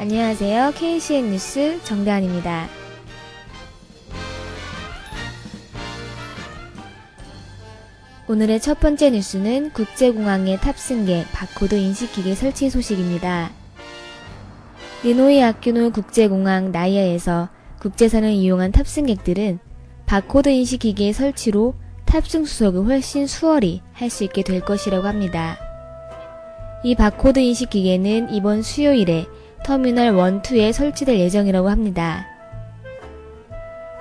안녕하세요. KCN 뉴스 정다은입니다. 오늘의 첫 번째 뉴스는 국제공항의 탑승객 바코드 인식기계 설치 소식입니다. 니노이 아키노 국제공항 나이아에서 국제선을 이용한 탑승객들은 바코드 인식기계의 설치로 탑승 수속을 훨씬 수월히 할 수 있게 될 것이라고 합니다. 이 바코드 인식기계는 이번 수요일에 터미널 1, 2에 설치될 예정이라고 합니다.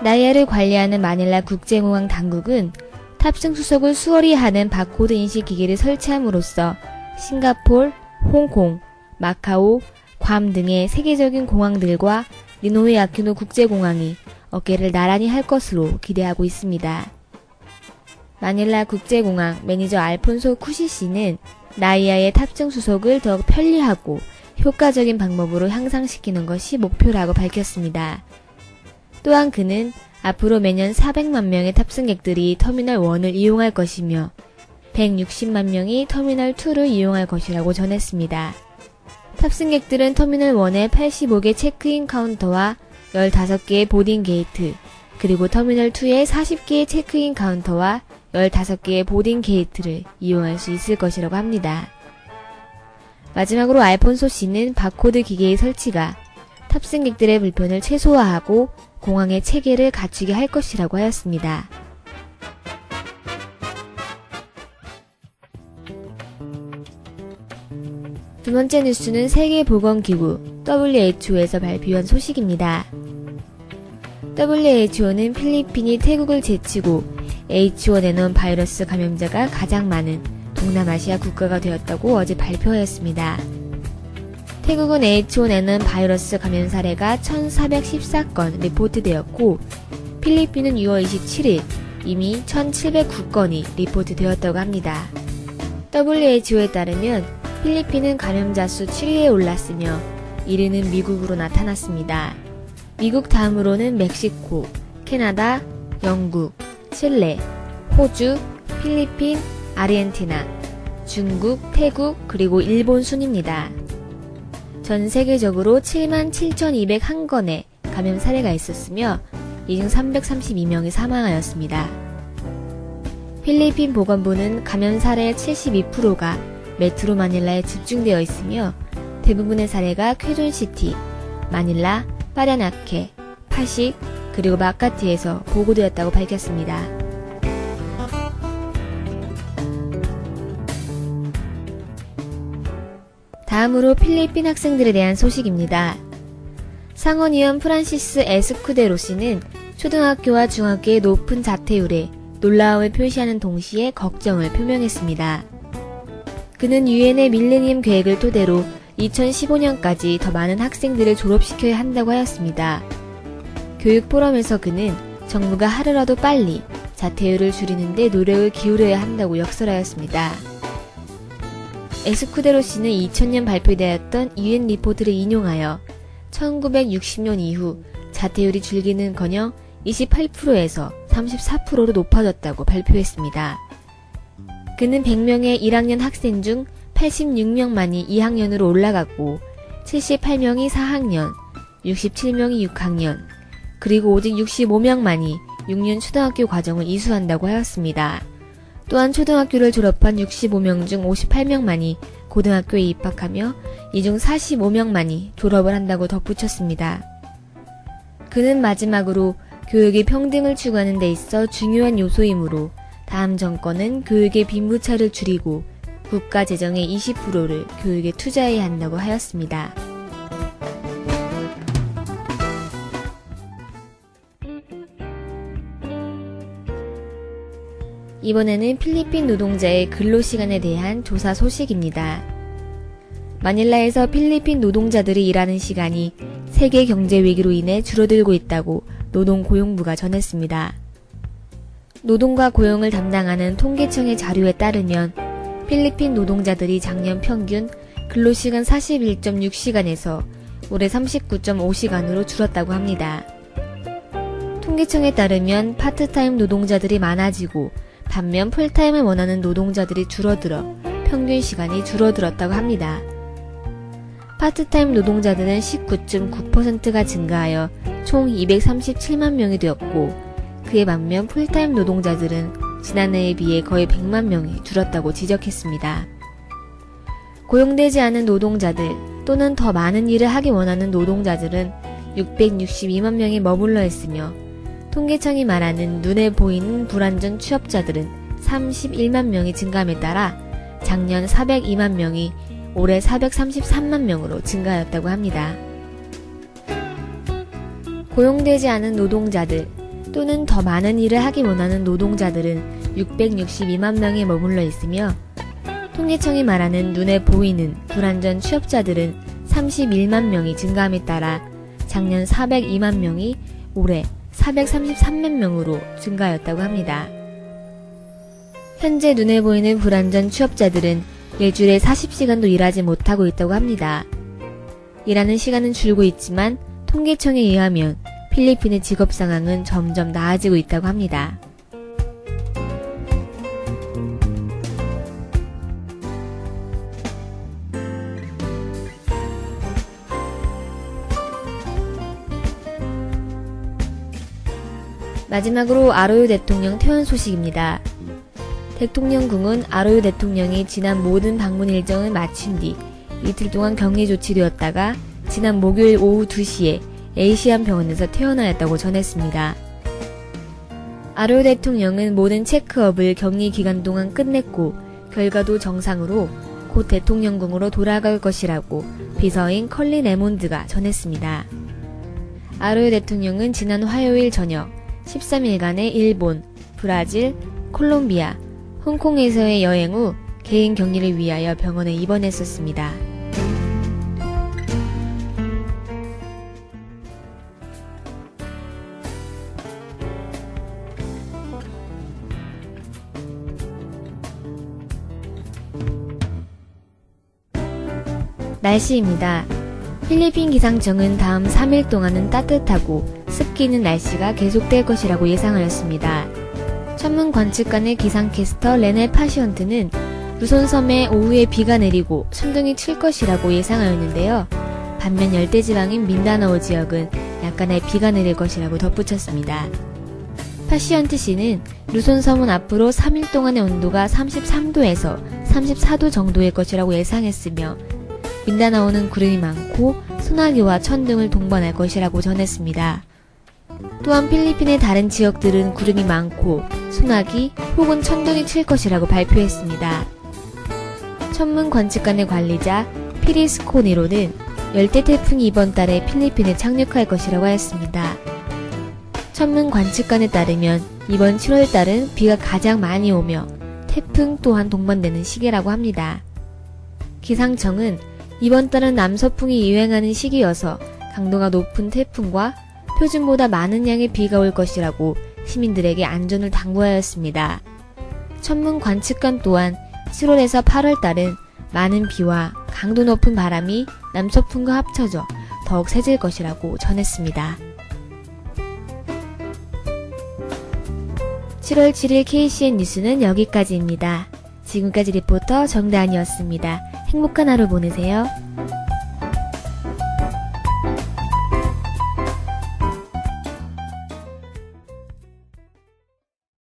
나이아를 관리하는 마닐라 국제공항 당국은 탑승 수속을 수월히 하는 바코드 인식 기기를 설치함으로써 싱가폴, 홍콩, 마카오, 괌 등의 세계적인 공항들과 니노이 아키노 국제공항이 어깨를 나란히 할 것으로 기대하고 있습니다. 마닐라 국제공항 매니저 알폰소 쿠시 씨는 나이아의 탑승 수속을 더욱 편리하고 효과적인 방법으로 향상시키는 것이 목표라고 밝혔습니다. 또한 그는 앞으로 매년 400만 명의 탑승객들이 터미널 1을 이용할 것이며 160만 명이 터미널 2를 이용할 것이라고 전했습니다. 탑승객들은 터미널 1의 85개 체크인 카운터와 15개의 보딩 게이트, 그리고 터미널 2의 40개의 체크인 카운터와 15개의 보딩 게이트를 이용할 수 있을 것이라고 합니다. 마지막으로 알폰소 씨는 바코드 기계의 설치가 탑승객들의 불편을 최소화하고 공항의 체계를 갖추게 할 것이라고 하였습니다. 두 번째 뉴스는 세계보건기구 WHO에서 발표한 소식입니다. WHO는 필리핀이 태국을 제치고 H1N1 바이러스 감염자가 가장 많은 동남아시아 국가가 되었다고 어제 발표하였습니다. 태국은 H1N1 바이러스 감염 사례가 1414건 리포트되었고 필리핀은 6월 27일 이미 1709건이 리포트되었다고 합니다. WHO에 따르면 필리핀은 감염자 수 7위에 올랐으며 1위는 미국으로 나타났습니다. 미국 다음으로는 멕시코, 캐나다, 영국, 칠레, 호주, 필리핀, 아르헨티나, 중국, 태국, 그리고 일본 순입니다. 전 세계적으로 77,201건의 감염 사례가 있었으며 이 중 332명이 사망하였습니다. 필리핀 보건부는 감염 사례의 72%가 메트로 마닐라에 집중되어 있으며 대부분의 사례가 쾌존시티, 마닐라, 파랴나케, 파식, 그리고 마카티에서 보고되었다고 밝혔습니다. 다음으로 필리핀 학생들에 대한 소식입니다. 상원의원 프란시스 에스쿠데로 씨는 초등학교와 중학교의 높은 자퇴율에 놀라움을 표시하는 동시에 걱정을 표명했습니다. 그는 유엔의 밀레니엄 계획을 토대로 2015년까지 더 많은 학생들을 졸업시켜야 한다고 하였습니다. 교육 포럼에서 그는 정부가 하루라도 빨리 자퇴율을 줄이는 데 노력을 기울여야 한다고 역설하였습니다. 에스쿠데로 씨는 2000년 발표되었던 UN 리포트를 인용하여 1960년 이후 자퇴율이 줄기는커녕 28%에서 34%로 높아졌다고 발표했습니다. 그는 100명의 1학년 학생 중 86명만이 2학년으로 올라갔고 78명이 4학년, 67명이 6학년, 그리고 오직 65명만이 6년 초등학교 과정을 이수한다고 하였습니다. 또한 초등학교를 졸업한 65명 중 58명만이 고등학교에 입학하며 이 중 45명만이 졸업을 한다고 덧붙였습니다. 그는 마지막으로 교육의 평등을 추구하는 데 있어 중요한 요소이므로 다음 정권은 교육의 빈부차를 줄이고 국가 재정의 20%를 교육에 투자해야 한다고 하였습니다. 이번에는 필리핀 노동자의 근로시간에 대한 조사 소식입니다. 마닐라에서 필리핀 노동자들이 일하는 시간이 세계 경제 위기로 인해 줄어들고 있다고 노동고용부가 전했습니다. 노동과 고용을 담당하는 통계청의 자료에 따르면 필리핀 노동자들이 작년 평균 근로시간 41.6시간에서 올해 39.5시간으로 줄었다고 합니다. 통계청에 따르면 파트타임 노동자들이 많아지고 반면 풀타임을 원하는 노동자들이 줄어들어 평균 시간이 줄어들었다고 합니다. 파트타임 노동자들은 19.9%가 증가하여 총 237만 명이 되었고, 그에 반면 풀타임 노동자들은 지난해에 비해 거의 100만 명이 줄었다고 지적했습니다. 고용되지 않은 노동자들 또는 더 많은 일을 하기 원하는 노동자들은 662만 명이 머물러 있으며, 통계청이 말하는 눈에 보이는 불완전 취업자들은 31만 명이 증가함에 따라 작년 402만 명이 올해 433만 명으로 증가하였다고 합니다. 고용되지 않은 노동자들 또는 더 많은 일을 하기 원하는 노동자들은 662만 명에 머물러 있으며, 통계청이 말하는 눈에 보이는 불완전 취업자들은 31만 명이 증가함에 따라 작년 402만 명이 올해 433만 명으로 증가하였다고 합니다. 현재 눈에 보이는 불완전 취업자들은 일주일에 40시간도 일하지 못하고 있다고 합니다. 일하는 시간은 줄고 있지만 통계청에 의하면 필리핀의 직업 상황은 점점 나아지고 있다고 합니다. 마지막으로 아로요 대통령 퇴원 소식입니다. 대통령궁은 아로요 대통령이 지난 모든 방문 일정을 마친 뒤 이틀 동안 격리 조치되었다가 지난 목요일 오후 2시에 에이시안 병원에서 퇴원하였다고 전했습니다. 아로요 대통령은 모든 체크업을 격리 기간 동안 끝냈고 결과도 정상으로 곧 대통령궁으로 돌아갈 것이라고 비서인 컬린 에몬드가 전했습니다. 아로요 대통령은 지난 화요일 저녁 13일간의 일본, 브라질, 콜롬비아, 홍콩에서의 여행 후 개인 격리를 위하여 병원에 입원했었습니다. 날씨입니다. 필리핀 기상청은 다음 3일 동안은 따뜻하고 습기 있는 날씨가 계속될 것이라고 예상하였습니다. 천문 관측관의 기상캐스터 레네 파시언트는 루손섬에 오후에 비가 내리고 천둥이 칠 것이라고 예상하였는데요. 반면 열대지방인 민다나오 지역은 약간의 비가 내릴 것이라고 덧붙였습니다. 파시언트 씨는 루손섬은 앞으로 3일 동안의 온도가 33도에서 34도 정도일 것이라고 예상했으며, 민다나오는 구름이 많고 소나기와 천둥을 동반할 것이라고 전했습니다. 또한 필리핀의 다른 지역들은 구름이 많고 소나기 혹은 천둥이 칠 것이라고 발표했습니다. 천문 관측관의 관리자 피리스코 니로는 열대 태풍이 이번 달에 필리핀에 착륙할 것이라고 하였습니다. 천문 관측관에 따르면 이번 7월 달은 비가 가장 많이 오며 태풍 또한 동반되는 시기라고 합니다. 기상청은 이번 달은 남서풍이 유행하는 시기여서 강도가 높은 태풍과 표준보다 많은 양의 비가 올 것이라고 시민들에게 안전을 당부하였습니다. 천문 관측관 또한 7월에서 8월 달은 많은 비와 강도 높은 바람이 남서풍과 합쳐져 더욱 세질 것이라고 전했습니다. 7월 7일 KCN 뉴스는 여기까지입니다. 지금까지 리포터 정다은이었습니다. 행복한 하루 보내세요.